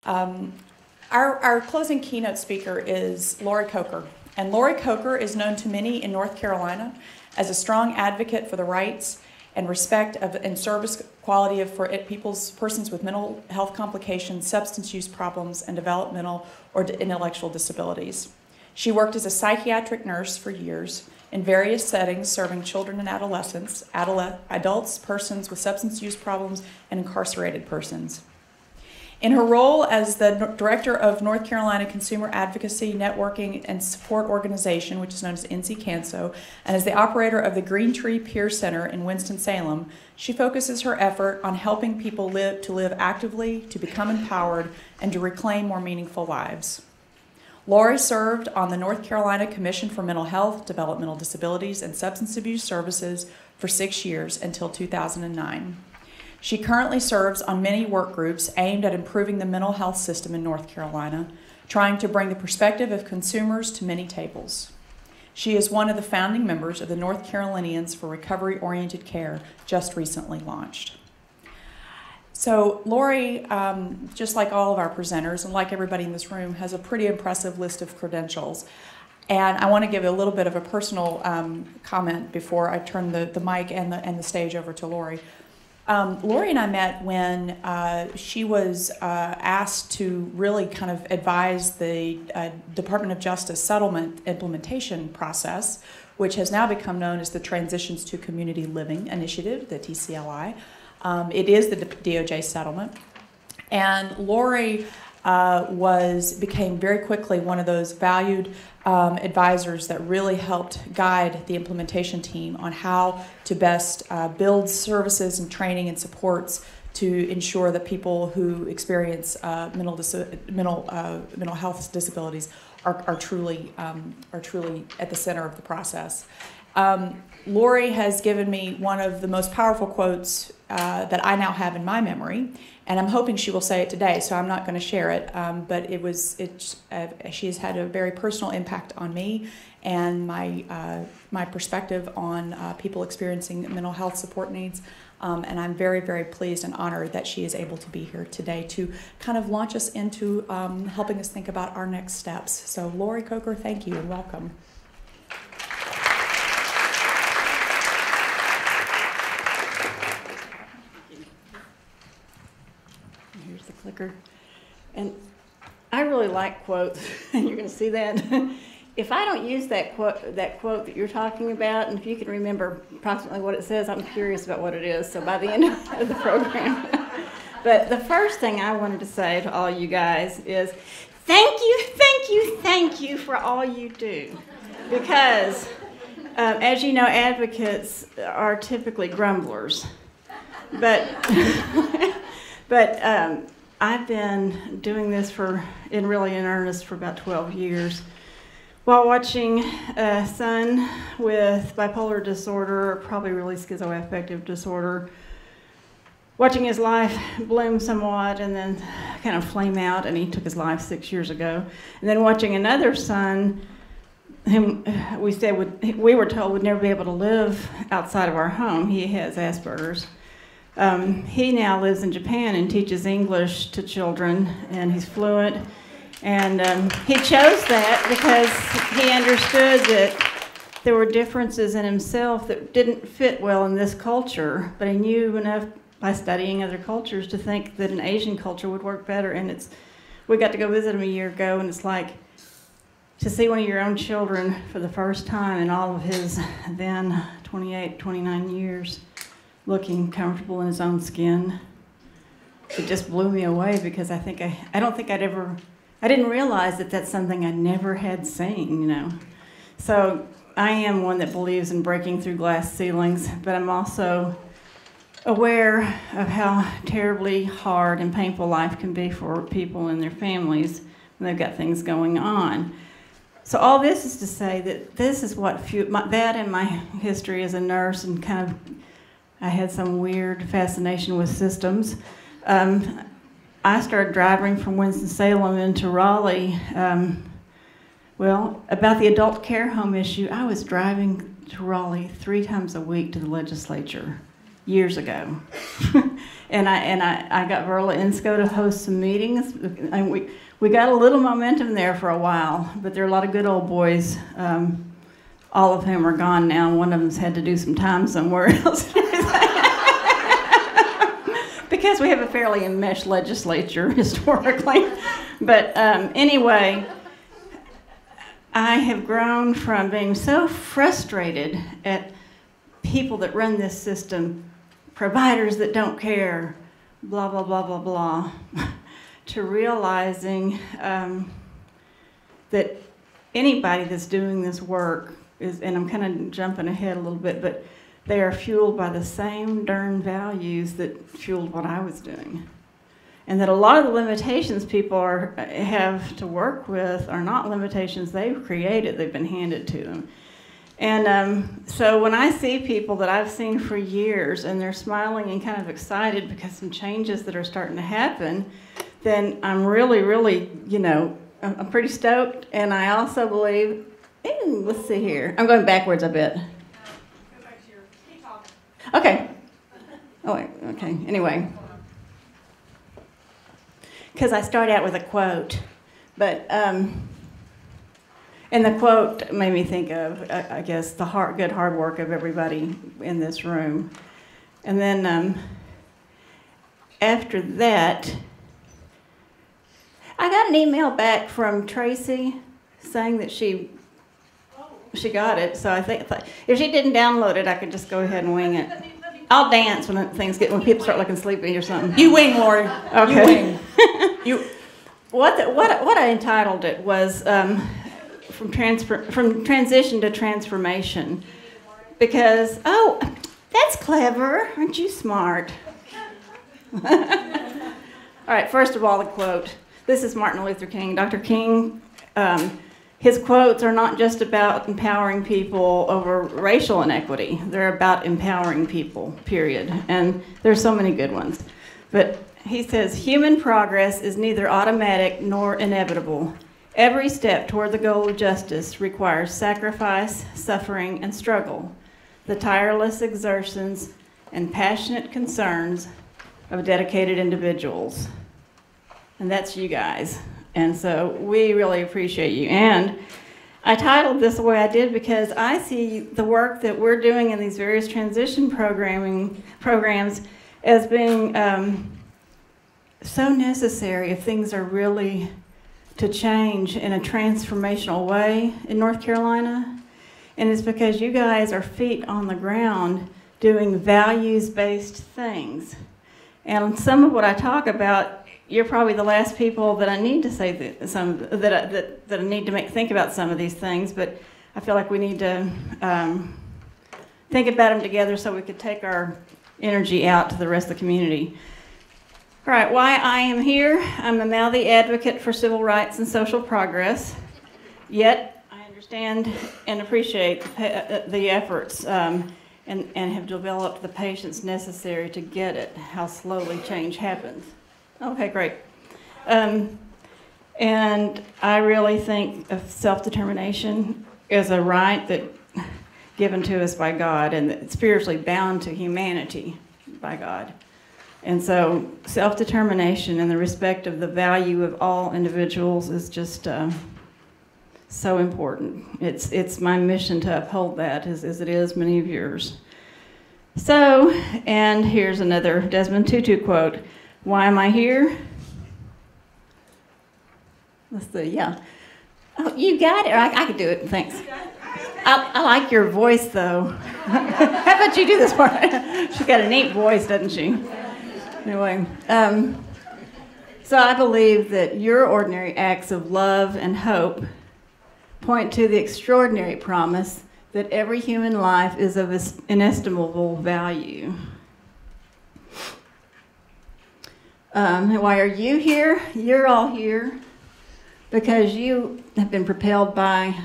Um, our closing keynote speaker is Lori Coker. And Lori Coker is known to many in North Carolina as a strong advocate for the rights and respect of and service quality of persons with mental health complications, substance use problems, and developmental or intellectual disabilities. She worked as a psychiatric nurse for years in various settings, serving children and adolescents, adults, persons with substance use problems, and incarcerated persons. In her role as the director of North Carolina Consumer Advocacy Networking and Support Organization, which is known as NCCANSO, and as the operator of the Green Tree Peer Center in Winston-Salem, she focuses her effort on helping people live actively, to become empowered, and to reclaim more meaningful lives. Lori served on the North Carolina Commission for Mental Health, Developmental Disabilities, and Substance Abuse Services for 6 years until 2009. She currently serves on many work groups aimed at improving the mental health system in North Carolina, trying to bring the perspective of consumers to many tables. She is one of the founding members of the North Carolinians for Recovery-Oriented Care, just recently launched. So Lori, just like all of our presenters and like everybody in this room, has a pretty impressive list of credentials. And I want to give a little bit of a personal comment before I turn the mic and the stage over to Lori. Lori and I met when she was asked to really kind of advise the Department of Justice settlement implementation process, which has now become known as the Transitions to Community Living Initiative, the TCLI. It is the DOJ settlement. And Lori became very quickly one of those valued advisors that really helped guide the implementation team on how to best build services and training and supports to ensure that people who experience mental health disabilities are truly at the center of the process. Lori has given me one of the most powerful quotes that I now have in my memory, and I'm hoping she will say it today, so I'm not going to share it, but she has had a very personal impact on me and my perspective on people experiencing mental health support needs, and I'm very, very pleased and honored that she is able to be here today to kind of launch us into helping us think about our next steps. So Lori Coker, thank you and welcome. Clicker. And I really like quotes, and you're going to see that. If I don't use that quote that you're talking about, and if you can remember approximately what it says, I'm curious about what it is, so by the end of the program. But the first thing I wanted to say to all you guys is thank you for all you do. Because, as you know, advocates are typically grumblers. But I've been doing this in earnest for about 12 years. While watching a son with bipolar disorder, probably really schizoaffective disorder, watching his life bloom somewhat and then kind of flame out, and he took his life 6 years ago. And then watching another son whom we were told would never be able to live outside of our home. He has Asperger's. He now lives in Japan and teaches English to children, and he's fluent. And he chose that because he understood that there were differences in himself that didn't fit well in this culture, but he knew enough by studying other cultures to think that an Asian culture would work better. And we got to go visit him a year ago, and it's like to see one of your own children for the first time in all of his then 28, 29 years. Looking comfortable in his own skin. It just blew me away because I didn't realize that that's something I never had seen, you know. So I am one that believes in breaking through glass ceilings, but I'm also aware of how terribly hard and painful life can be for people and their families when they've got things going on. So all this is to say that this is what that and my history as a nurse, and kind of I had some weird fascination with systems. I started driving from Winston-Salem into Raleigh. About the adult care home issue, I was driving to Raleigh 3 times a week to the legislature. years ago. and I got Verla Insco to host some meetings, and we got a little momentum there for a while, but there are a lot of good old boys, all of whom are gone now, and one of them's had to do some time somewhere else. Because we have a fairly enmeshed legislature historically. But anyway, I have grown from being so frustrated at people that run this system, providers that don't care, blah, blah, blah, blah, blah, to realizing that anybody that's doing this work is, and I'm kind of jumping ahead a little bit, but they are fueled by the same darn values that fueled what I was doing. And that a lot of the limitations people have to work with are not limitations they've created, they've been handed to them. And so when I see people that I've seen for years and they're smiling and kind of excited because some changes that are starting to happen, then I'm really, really, I'm pretty stoked. And I also believe, let's see here. I'm going backwards a bit. Okay. Oh, wait, okay. Anyway. Because I start out with a quote. But, and the quote made me think of, I guess, the good hard work of everybody in this room. And then after that, I got an email back from Tracy saying that she got it. So I think if she didn't download it, I could just go ahead and wing it. I'll dance when people start looking sleepy or something. You wing, Lori. Okay. You wing. What I entitled it was from transition to transformation, because that's clever. Aren't you smart? All right. First of all, the quote. This is Martin Luther King. Dr. King. His quotes are not just about empowering people over racial inequity. They're about empowering people, period. And there's so many good ones. But he says, human progress is neither automatic nor inevitable. Every step toward the goal of justice requires sacrifice, suffering, and struggle, the tireless exertions and passionate concerns of dedicated individuals. And that's you guys. And so we really appreciate you. And I titled this the way I did because I see the work that we're doing in these various transition programs as being so necessary if things are really to change in a transformational way in North Carolina. And it's because you guys are feet on the ground doing values-based things. And some of what I talk about, you're probably the last people that I need to say that I need to think about some of these things, but I feel like we need to think about them together so we could take our energy out to the rest of the community. All right, why I am here. I'm a mouthy advocate for civil rights and social progress, yet I understand and appreciate the efforts and have developed the patience necessary to get it, how slowly change happens. Okay, great. And I really think of self-determination as a right that given to us by God and that's spiritually bound to humanity by God. And so self-determination and the respect of the value of all individuals is just so important. It's my mission to uphold that as it is many of yours. So, and here's another Desmond Tutu quote. Why am I here? Let's see, yeah. Oh, you got it. I could do it, thanks. I like your voice, though. How about you do this part? She's got a neat voice, doesn't she? Anyway, so I believe that your ordinary acts of love and hope point to the extraordinary promise that every human life is of inestimable value. Why are you here? You're all here because you have been propelled by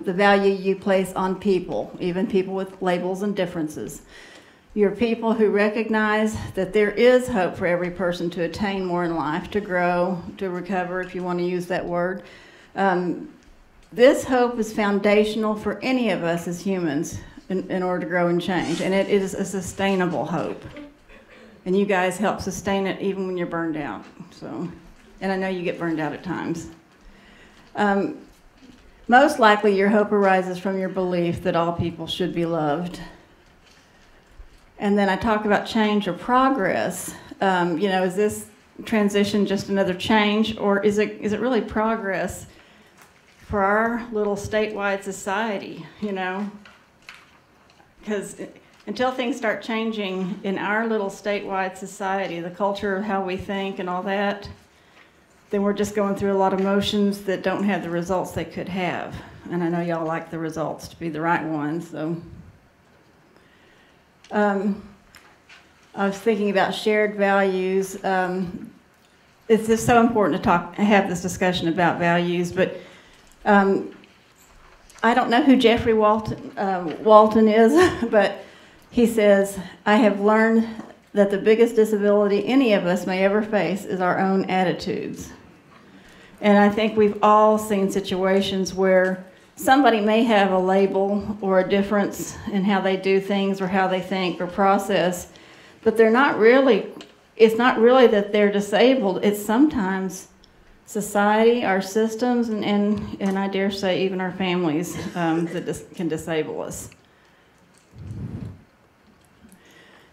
the value you place on people, even people with labels and differences. You're people who recognize that there is hope for every person to attain more in life, to grow, to recover, if you want to use that word. This hope is foundational for any of us as humans in order to grow and change. And it is a sustainable hope. And you guys help sustain it even when you're burned out. So, and I know you get burned out at times. Most likely your hope arises from your belief that all people should be loved. And then I talk about change or progress. Is this transition just another change, or is it really progress for our little statewide society, Because until things start changing in our little statewide society, the culture of how we think and all that, then we're just going through a lot of motions that don't have the results they could have. And I know y'all like the results to be the right ones, so. I was thinking about shared values. It's just so important to have this discussion about values, but I don't know who Jeffrey Walton is, but he says, I have learned that the biggest disability any of us may ever face is our own attitudes. And I think we've all seen situations where somebody may have a label or a difference in how they do things or how they think or process, but it's not really that they're disabled. It's sometimes society, our systems, and I dare say even our families that can disable us.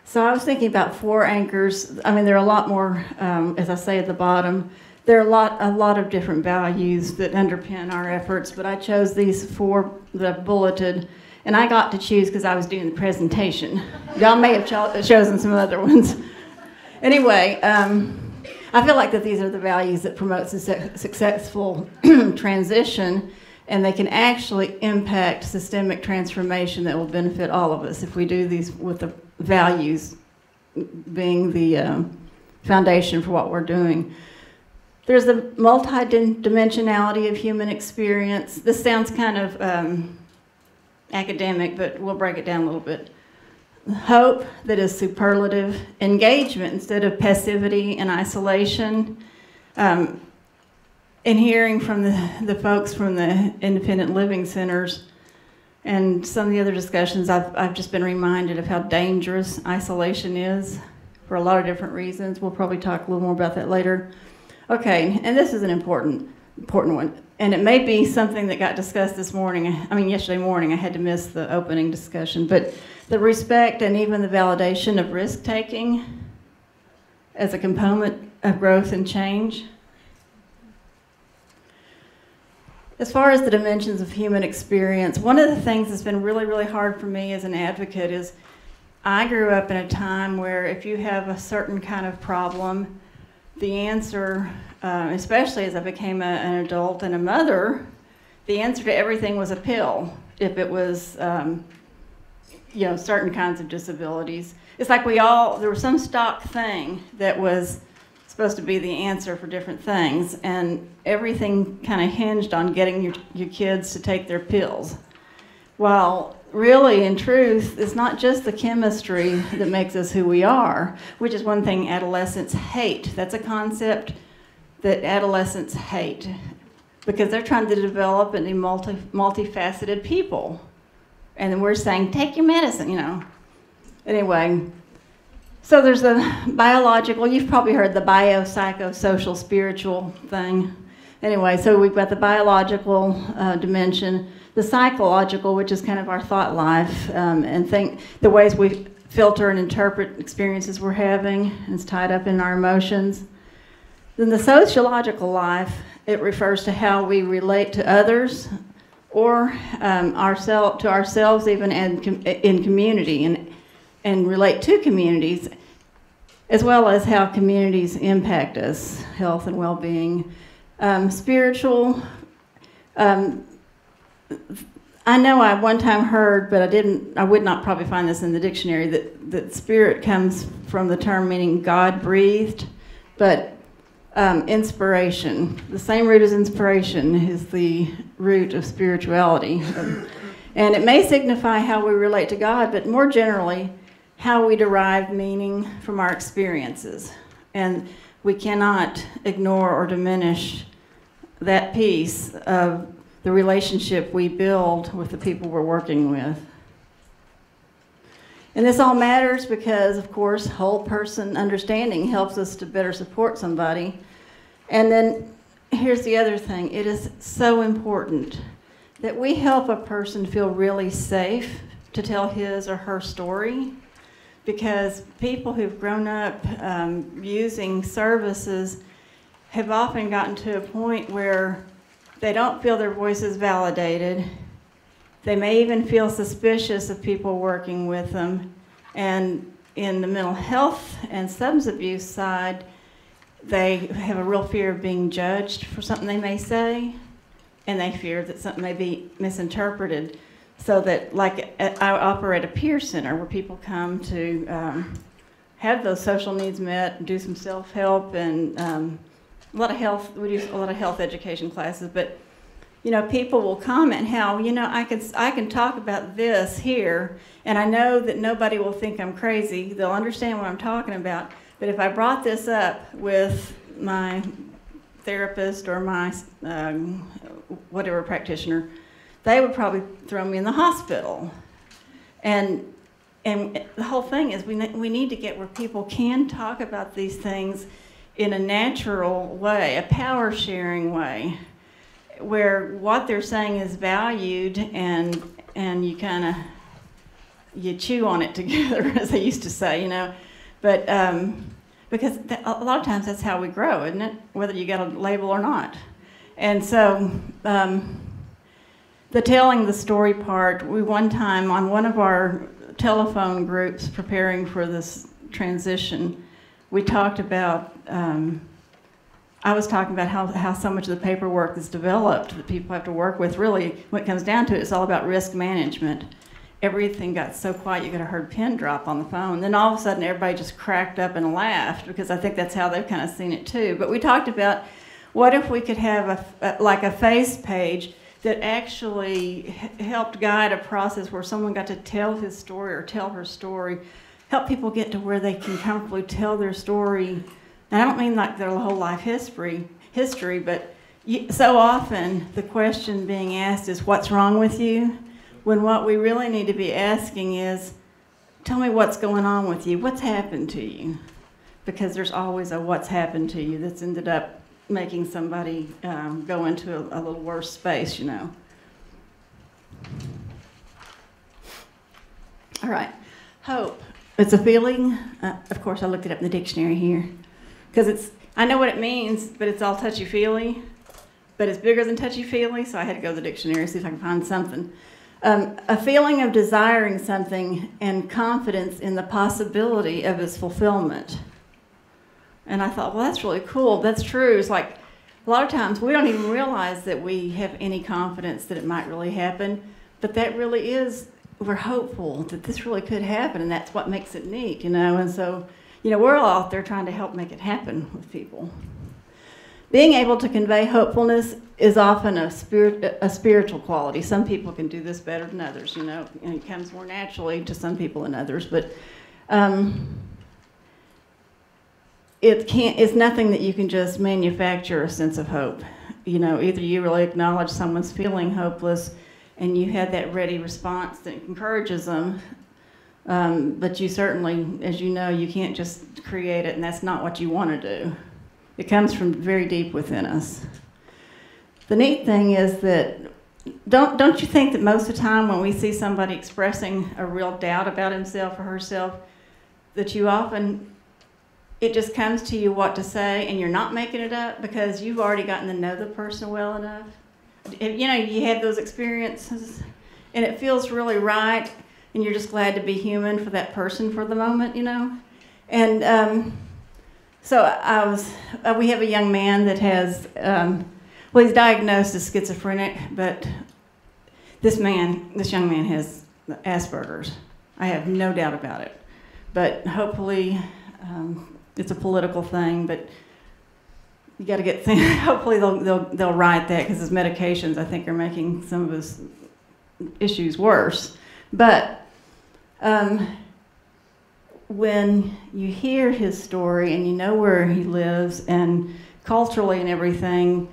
So I was thinking about 4 anchors. I mean, there are a lot more, as I say at the bottom. There are a lot of different values that underpin our efforts, but I chose these 4 that I've bulleted, and I got to choose because I was doing the presentation. Y'all may have chosen some other ones. Anyway, I feel like that these are the values that promote successful transition, and they can actually impact systemic transformation that will benefit all of us if we do these with the values being the foundation for what we're doing. There's the multidimensionality of human experience. This sounds kind of academic, but we'll break it down a little bit. Hope that is superlative, engagement instead of passivity and isolation, and hearing from the folks from the independent living centers and some of the other discussions, I've just been reminded of how dangerous isolation is for a lot of different reasons. We'll probably talk a little more about that later. Okay, and this is an important one, and it may be something that got discussed yesterday morning. I had to miss the opening discussion, but the respect and even the validation of risk-taking as a component of growth and change. As far as the dimensions of human experience, one of the things that's been really, really hard for me as an advocate is I grew up in a time where if you have a certain kind of problem, the answer, especially as I became an adult and a mother, the answer to everything was a pill. If it was, certain kinds of disabilities. It's like there was some stock thing that was supposed to be the answer for different things, and everything kind of hinged on getting your kids to take their pills. While really, in truth, it's not just the chemistry that makes us who we are, which is one thing adolescents hate. That's a concept that adolescents hate because they're trying to develop into multifaceted people. And then we're saying, take your medicine, Anyway, so there's the biological, you've probably heard the bio-psycho-social spiritual thing. Anyway, so we've got the biological dimension, the psychological, which is kind of our thought life, and the ways we filter and interpret experiences we're having, and it's tied up in our emotions. Then the sociological life, it refers to how we relate to others, or to ourselves even in community, and relate to communities, as well as how communities impact us, health and well-being. Spiritual, I know I one time heard, but I would not probably find this in the dictionary, that spirit comes from the term meaning God breathed, but inspiration. The same root as inspiration is the root of spirituality. And it may signify how we relate to God, but more generally, how we derive meaning from our experiences. And we cannot ignore or diminish that piece of the relationship we build with the people we're working with. And this all matters because, of course, whole person understanding helps us to better support somebody. And then here's the other thing. It is so important that we help a person feel really safe to tell his or her story, because people who've grown up using services have often gotten to a point where they don't feel their voice is validated. They may even feel suspicious of people working with them. And in the mental health and substance abuse side, they have a real fear of being judged for something they may say, and they fear that something may be misinterpreted. So that, like, I operate a peer center where people come to have those social needs met, do some self-help, and a lot of health. We do a lot of health education classes, but people will comment how, I can talk about this here, and I know that nobody will think I'm crazy. They'll understand what I'm talking about. But if I brought this up with my therapist or my whatever practitioner, they would probably throw me in the hospital. And the whole thing is we need to get where people can talk about these things in a natural way, a power-sharing way, where what they're saying is valued, and you chew on it together, as they used to say, But because a lot of times that's how we grow, isn't it? Whether you get a label or not. And so the telling the story part, we one time on one of our telephone groups preparing for this transition, we talked about, I was talking about how so much of the paperwork is developed that people have to work with. Really, when it comes down to it, it's all about risk management. Everything got so quiet you could have heard a pin drop on the phone. Then all of a sudden everybody just cracked up and laughed, because I think that's how they've kind of seen it too. But we talked about, what if we could have a face page that actually helped guide a process where someone got to tell his story or tell her story, help people get to where they can comfortably tell their story. And I don't mean like their whole life history, but so often the question being asked is, what's wrong with you? When what we really need to be asking is, tell me what's going on with you, what's happened to you? Because there's always a what's happened to you that's ended up making somebody go into a little worse space, All right, hope. It's a feeling. Of course, I looked it up in the dictionary here, because I know what it means, but it's all touchy-feely. But it's bigger than touchy-feely, so I had to go to the dictionary, see if I can find something. A feeling of desiring something and confidence in the possibility of its fulfillment. And I thought, well, that's really cool. That's true. It's like a lot of times we don't even realize that we have any confidence that it might really happen, but that really is, we're hopeful that this really could happen, and that's what makes it neat, And so, we're all out there trying to help make it happen with people. Being able to convey hopefulness is often a spiritual quality. Some people can do this better than others, and it comes more naturally to some people than others, but it's nothing that you can just manufacture a sense of hope. Either you really acknowledge someone's feeling hopeless and you have that ready response that encourages them, but you certainly, as you know, you can't just create it, and that's not what you want to do. It comes from very deep within us. The neat thing is that, don't you think that most of the time when we see somebody expressing a real doubt about himself or herself, that you often, it just comes to you what to say, and you're not making it up because you've already gotten to know the person well enough? You have those experiences, and it feels really right, and you're just glad to be human for that person for the moment, And so we have a young man that has, he's diagnosed as schizophrenic, but this young man has Asperger's. I have no doubt about it. But hopefully, it's a political thing, but you got to get things. Hopefully they'll right that, because his medications, I think, are making some of his issues worse. But when you hear his story and you know where he lives and culturally and everything,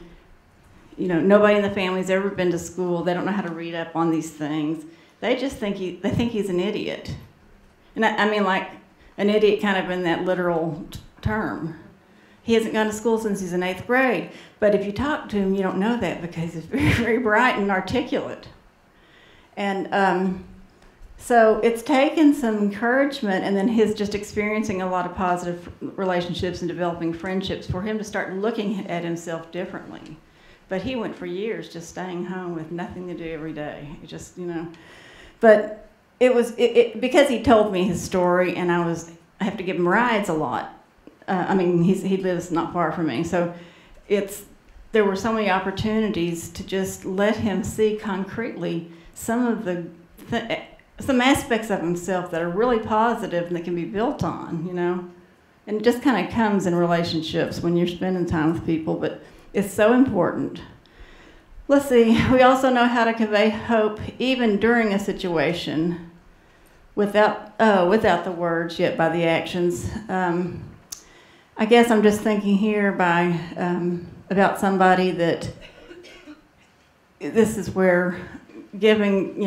nobody in the family's ever been to school. They don't know how to read up on these things. They just think he's an idiot. And I mean, like, an idiot kind of in that literal term. He hasn't gone to school since he's in 8th grade. But if you talk to him, you don't know that because he's very, very bright and articulate. And so it's taken some encouragement and then his just experiencing a lot of positive relationships and developing friendships for him to start looking at himself differently. But he went for years just staying home with nothing to do every day. Just, But it was because he told me his story, and I have to give him rides a lot. He lives not far from me, so there were so many opportunities to just let him see concretely some aspects of himself that are really positive and that can be built on, And it just kind of comes in relationships when you're spending time with people, but it's so important. Let's see, we also know how to convey hope even during a situation without the words, yet by the actions. I guess I'm just thinking here about somebody that this is where giving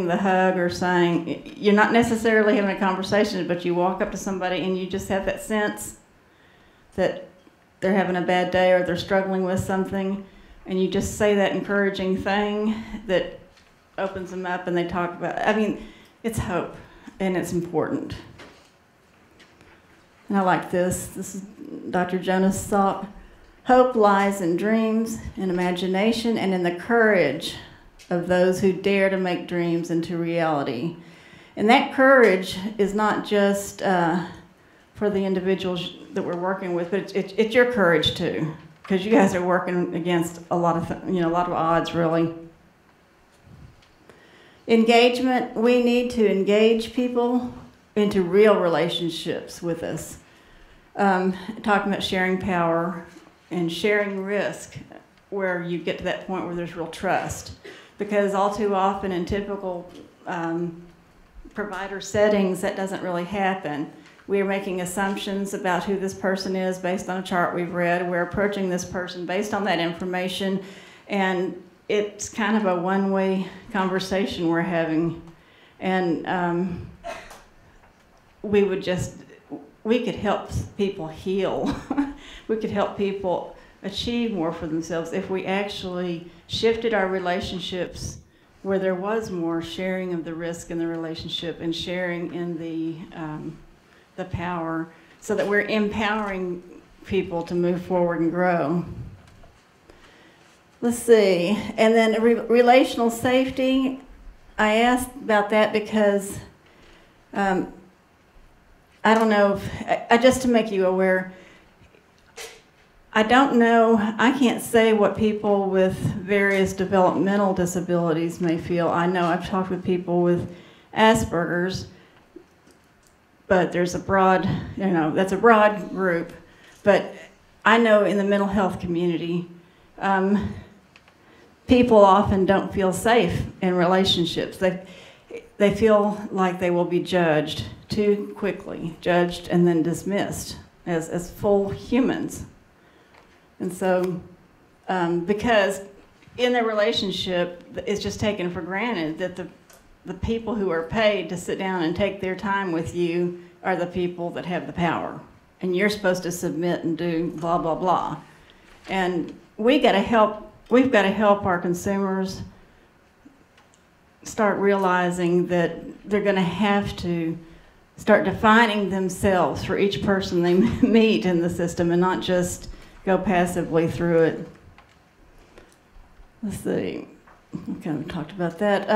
the hug or saying, you're not necessarily having a conversation, but you walk up to somebody and you just have that sense that they're having a bad day or they're struggling with something, and you just say that encouraging thing that opens them up and they talk about it. It's hope, and it's important. And I like this. This is Dr. Jonas Salk. Hope lies in dreams, in imagination, and in the courage of those who dare to make dreams into reality. And that courage is not just for the individuals that we're working with, but it's your courage too, because you guys are working against a lot of odds, really. Engagement, we need to engage people into real relationships with us. Talking about sharing power and sharing risk, where you get to that point where there's real trust. Because all too often in typical provider settings, that doesn't really happen. We are making assumptions about who this person is based on a chart we've read. We're approaching this person based on that information, and it's kind of a one-way conversation we're having. And we could help people heal. We could help people achieve more for themselves if we actually shifted our relationships where there was more sharing of the risk in the relationship and sharing in the power, so that we're empowering people to move forward and grow. Let's see. And then relational safety, I asked about that because I don't know just to make you aware, I don't know, I can't say what people with various developmental disabilities may feel. I know I've talked with people with Asperger's, but there's a broad, that's a broad group. But I know in the mental health community, people often don't feel safe in relationships. They feel like they will be judged too quickly, judged and then dismissed as full humans. And so, because in their relationship, it's just taken for granted that the people who are paid to sit down and take their time with you are the people that have the power. And you're supposed to submit and do blah, blah, blah. And we've got to help our consumers start realizing that they're going to have to start defining themselves for each person they meet in the system and not just go passively through it. Let's see. We kind of talked about that.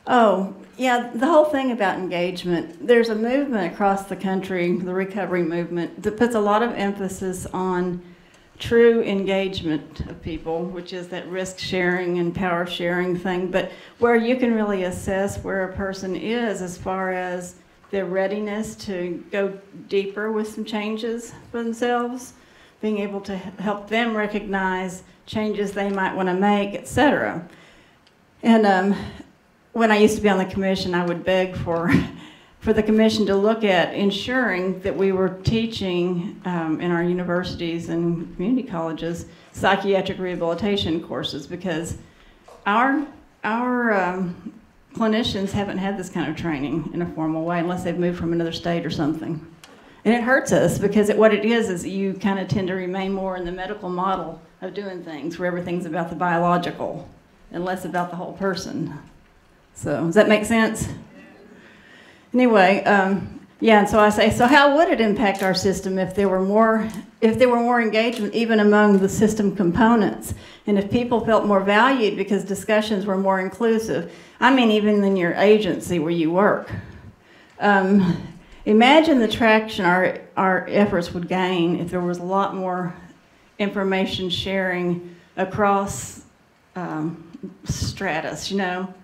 The whole thing about engagement. There's a movement across the country, the recovery movement, that puts a lot of emphasis on true engagement of people, which is that risk sharing and power sharing thing, but where you can really assess where a person is as far as their readiness to go deeper with some changes for themselves, being able to help them recognize changes they might want to make, etc. And when I used to be on the commission, I would beg for the commission to look at ensuring that we were teaching in our universities and community colleges psychiatric rehabilitation courses, because our clinicians haven't had this kind of training in a formal way unless they've moved from another state or something. And it hurts us because what it is you kind of tend to remain more in the medical model of doing things where everything's about the biological and less about the whole person. So does that make sense? Anyway, yeah, and so I say, so how would it impact our system if there were more engagement even among the system components, and if people felt more valued because discussions were more inclusive? I mean, even in your agency where you work. Imagine the traction our efforts would gain if there was a lot more information sharing across stratus, you know.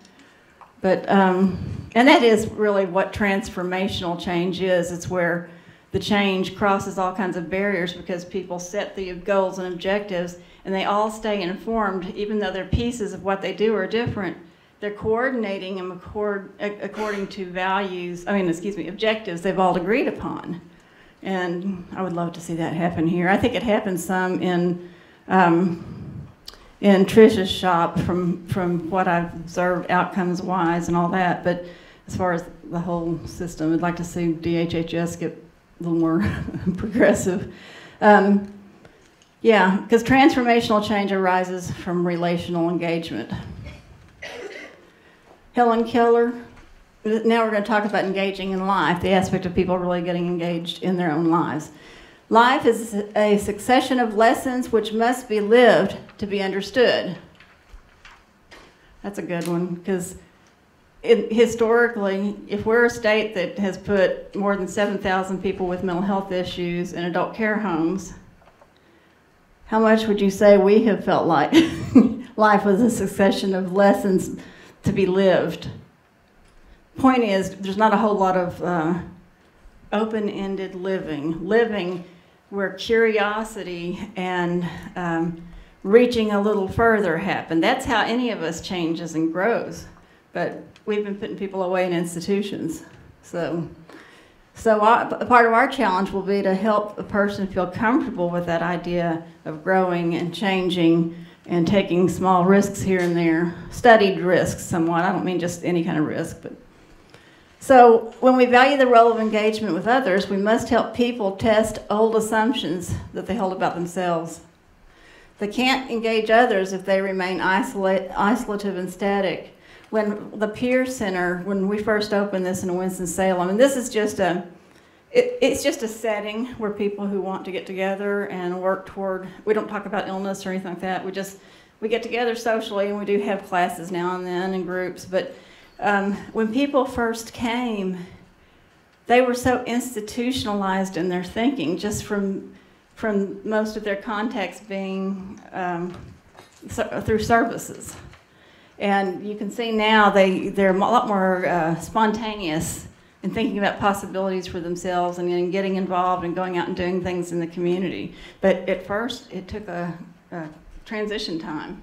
But, and that is really what transformational change is. It's where the change crosses all kinds of barriers because people set the goals and objectives and they all stay informed, even though their pieces of what they do are different. They're coordinating them according to objectives they've all agreed upon. And I would love to see that happen here. I think it happens some in Trish's shop from what I've observed outcomes-wise and all that. But as far as the whole system, I'd like to see DHHS get a little more progressive. Yeah, because transformational change arises from relational engagement. Helen Keller, now we're going to talk about engaging in life, the aspect of people really getting engaged in their own lives. Life is a succession of lessons which must be lived to be understood. That's a good one, because historically, if we're a state that has put more than 7,000 people with mental health issues in adult care homes, how much would you say we have felt like life was a succession of lessons to be lived? Point is, there's not a whole lot of open-ended living where curiosity and reaching a little further happen. That's how any of us changes and grows. But we've been putting people away in institutions. So part of our challenge will be to help a person feel comfortable with that idea of growing and changing and taking small risks here and there, studied risks somewhat. I don't mean just any kind of risk. But so when we value the role of engagement with others, we must help people test old assumptions that they hold about themselves. They can't engage others if they remain isolative and static. When the Peer Center, when we first opened this in Winston-Salem, and this is just it's just a setting where people who want to get together and work toward, we don't talk about illness or anything like that. We get together socially, and we do have classes now and then in groups. But when people first came, they were so institutionalized in their thinking, just from most of their contacts being through services. And you can see now they're a lot more spontaneous in thinking about possibilities for themselves and in getting involved and going out and doing things in the community. But at first, it took a transition time.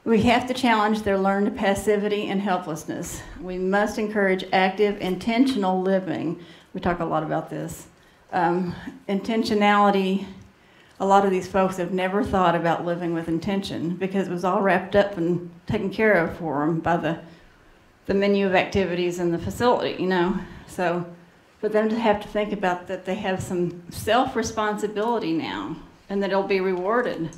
We have to challenge their learned passivity and helplessness. We must encourage active, intentional living. We talk a lot about this. Intentionality. A lot of these folks have never thought about living with intention because it was all wrapped up and taken care of for them by the menu of activities in the facility, you know. So for them to have to think about that they have some self-responsibility now and that it'll be rewarded.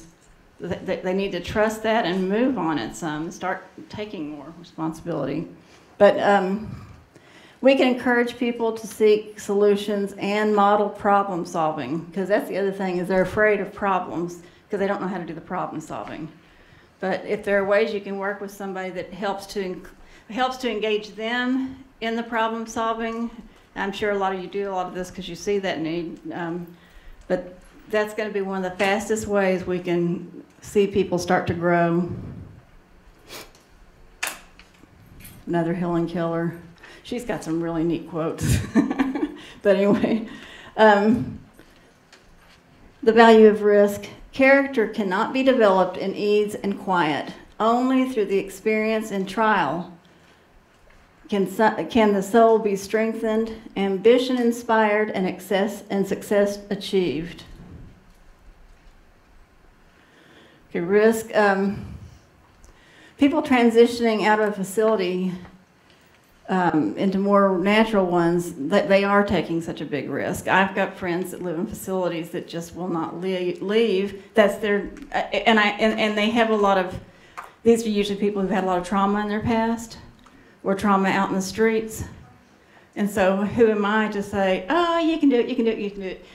They need to trust that and move on it some, start taking more responsibility. But we can encourage people to seek solutions and model problem solving, because that's the other thing, is they're afraid of problems because they don't know how to do the problem solving. But if there are ways you can work with somebody that helps to engage them in the problem solving, I'm sure a lot of you do a lot of this because you see that need, but that's going to be one of the fastest ways we can see people start to grow. Another Helen Keller. She's got some really neat quotes. But anyway, the value of risk. Character cannot be developed in ease and quiet. Only through the experience and trial can the soul be strengthened, ambition inspired, and success achieved. Okay, risk. people transitioning out of a facility into more natural ones, that they are taking such a big risk. I've got friends that live in facilities that just will not leave. That's their, and they have a lot of, these are usually people who've had a lot of trauma in their past, or trauma out in the streets. And so who am I to say, oh, you can do it, you can do it, you can do it,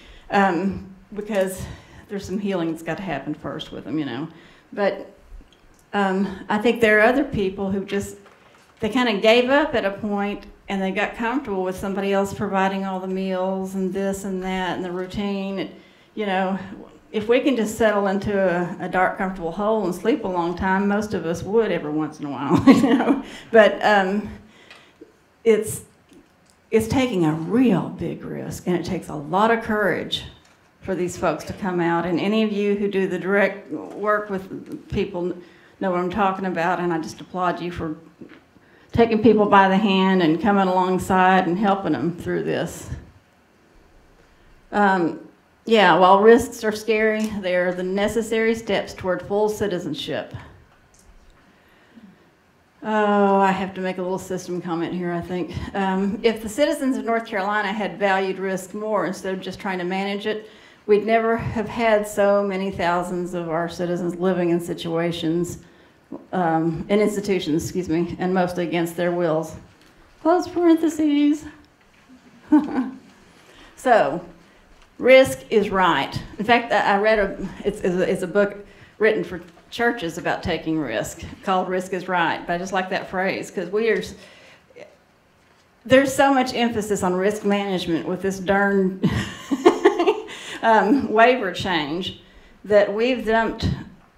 because there's some healing that's got to happen first with them, you know. But I think there are other people who just, they kind of gave up at a point and they got comfortable with somebody else providing all the meals and this and that and the routine. And, you know, if we can just settle into a dark, comfortable hole and sleep a long time, most of us would every once in a while, you know. But it's taking a real big risk, and it takes a lot of courage for these folks to come out. And any of you who do the direct work with people know what I'm talking about, and I just applaud you for taking people by the hand and coming alongside and helping them through this. Yeah, while risks are scary, they are the necessary steps toward full citizenship. Oh, I have to make a little system comment here, I think. If the citizens of North Carolina had valued risk more instead of just trying to manage it, we'd never have had so many thousands of our citizens living in situations, in institutions, excuse me, and mostly against their wills. Close parentheses. So, risk is right. In fact, I read it's a book written for churches about taking risk called Risk is Right, but I just like that phrase because there's so much emphasis on risk management with this darn waiver change that we've dumped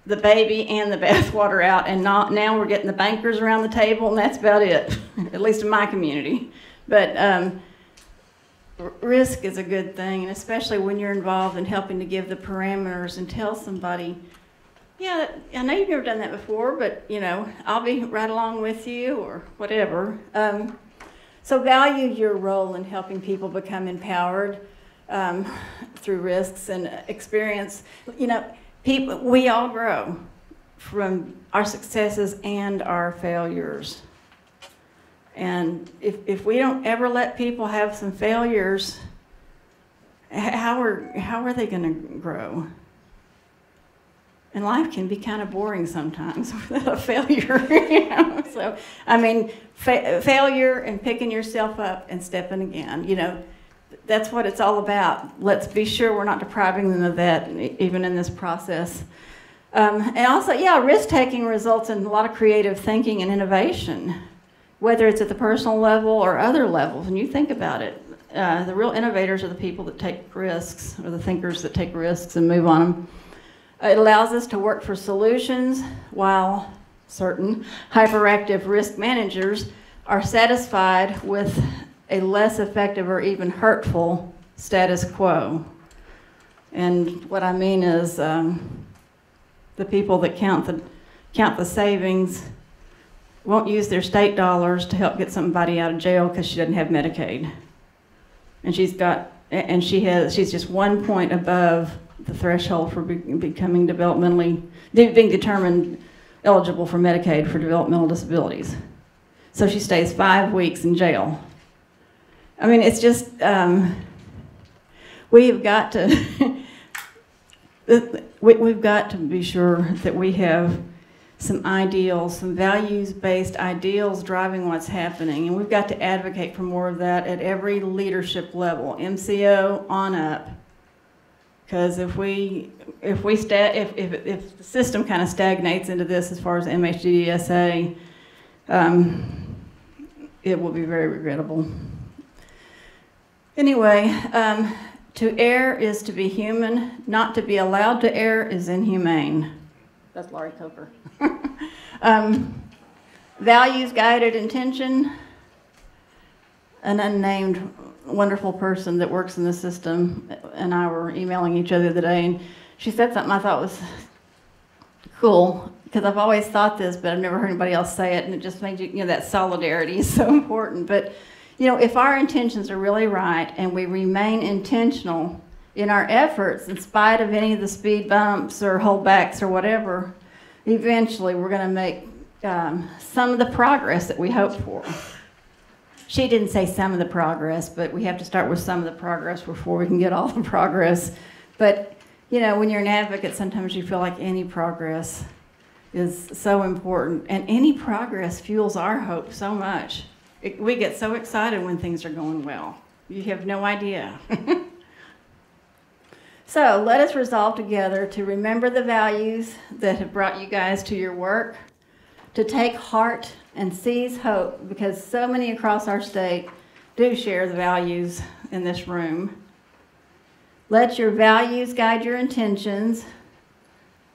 the baby and the bathwater out, and now we're getting the bankers around the table, and that's about it, at least in my community. But risk is a good thing, and especially when you're involved in helping to give the parameters and tell somebody, yeah, I know you've never done that before, but, you know, I'll be right along with you or whatever. So value your role in helping people become empowered through risks and experience. You know, we all grow from our successes and our failures. And if we don't ever let people have some failures, how are they going to grow? And life can be kind of boring sometimes without a failure, you know. So, I mean, failure and picking yourself up and stepping again, you know, that's what it's all about. Let's be sure we're not depriving them of that, even in this process. And also, yeah, risk-taking results in a lot of creative thinking and innovation, whether it's at the personal level or other levels. And you think about it, the real innovators are the people that take risks, or the thinkers that take risks and move on them. It allows us to work for solutions while certain hyperactive risk managers are satisfied with a less effective or even hurtful status quo. And what I mean is the people that count the savings won't use their state dollars to help get somebody out of jail because she doesn't have Medicaid. And she's just 1 point above the threshold for becoming being determined eligible for Medicaid for developmental disabilities. So she stays 5 weeks in jail. I mean, it's just, we've got to be sure that we have some ideals, some values-based ideals driving what's happening, and we've got to advocate for more of that at every leadership level, MCO on up. Because if the system kind of stagnates into this as far as MHDDSA, it will be very regrettable. Anyway, to err is to be human. Not to be allowed to err is inhumane. That's Laurie Coker. Values-guided intention. An unnamed wonderful person that works in the system and I were emailing each other the other day, and she said something I thought was cool, because I've always thought this, but I've never heard anybody else say it, and it just made you know, that solidarity is so important. But, you know, if our intentions are really right and we remain intentional in our efforts, in spite of any of the speed bumps or holdbacks or whatever, eventually we're going to make some of the progress that we hope for. She didn't say some of the progress, but we have to start with some of the progress before we can get all the progress. But, you know, when you're an advocate, sometimes you feel like any progress is so important. And any progress fuels our hope so much. We get so excited when things are going well. You have no idea. So let us resolve together to remember the values that have brought you guys to your work, to take heart and seize hope, because so many across our state do share the values in this room. Let your values guide your intentions,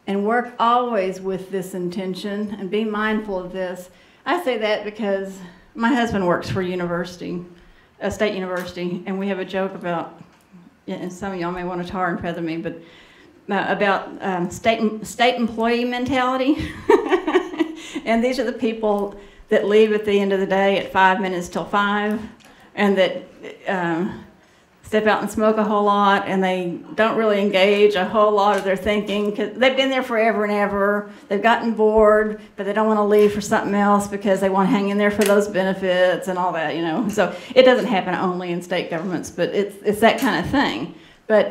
and work always with this intention, and be mindful of this. I say that because my husband works for a state university, and we have a joke about, and some of y'all may want to tar and feather me, but about state employee mentality. And these are the people that leave at the end of the day at 5 minutes till 5, and that step out and smoke a whole lot, and they don't really engage a whole lot of their thinking because they've been there forever and ever. They've gotten bored, but they don't want to leave for something else because they want to hang in there for those benefits and all that, you know. So it doesn't happen only in state governments, but it's that kind of thing. But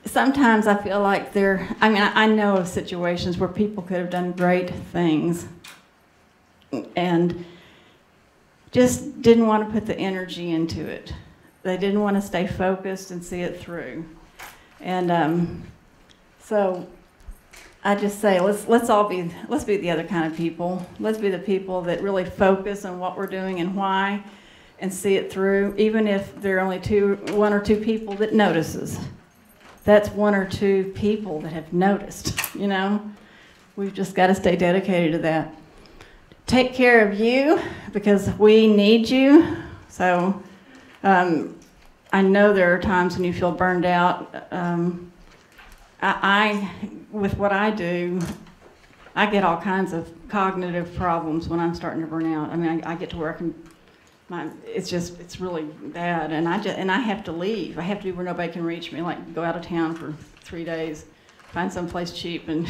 sometimes I feel like I know of situations where people could have done great things and just didn't want to put the energy into it. They didn't want to stay focused and see it through. And so I just say, let's be the other kind of people. Let's be the people that really focus on what we're doing and why, and see it through, even if there are only one or two people that notices. That's one or two people that have noticed, you know. We've just got to stay dedicated to that. Take care of you, because we need you. So I know there are times when you feel burned out. With what I do, I get all kinds of cognitive problems when I'm starting to burn out. I mean, I get to work and it's really bad, and I have to leave. I have to be where nobody can reach me, like go out of town for 3 days, find someplace cheap, and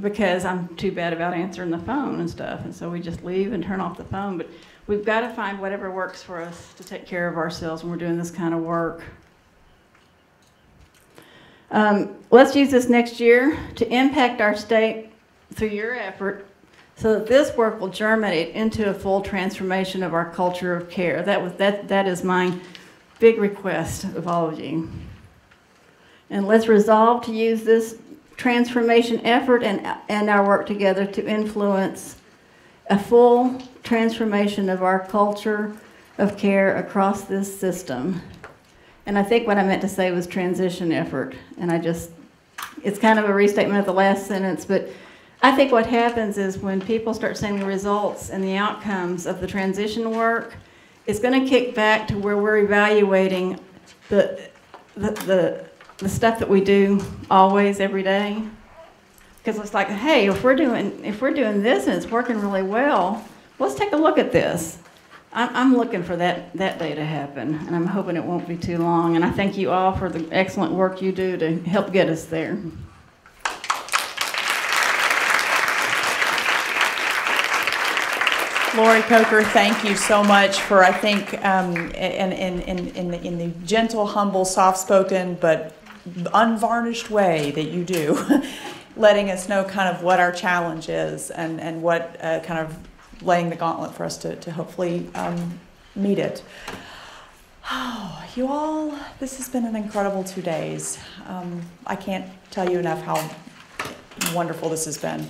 because I'm too bad about answering the phone and stuff. And so we just leave and turn off the phone. But we've got to find whatever works for us to take care of ourselves when we're doing this kind of work. Let's use this next year to impact our state through your effort, so that this work will germinate into a full transformation of our culture of care. That is my big request of all of you. And let's resolve to use this transformation effort and our work together to influence a full transformation of our culture of care across this system. And I think what I meant to say was transition effort. And it's kind of a restatement of the last sentence, but I think what happens is when people start seeing the results and the outcomes of the transition work, it's going to kick back to where we're evaluating the stuff that we do always, every day. Because it's like, hey, if we're doing this and it's working really well, let's take a look at this. I'm looking for that day to happen, and I'm hoping it won't be too long. And I thank you all for the excellent work you do to help get us there. Lori Coker, thank you so much for, I think, in the gentle, humble, soft-spoken, but unvarnished way that you do, letting us know kind of what our challenge is and what kind of laying the gauntlet for us to hopefully meet it. Oh, you all, this has been an incredible 2 days. I can't tell you enough how wonderful this has been.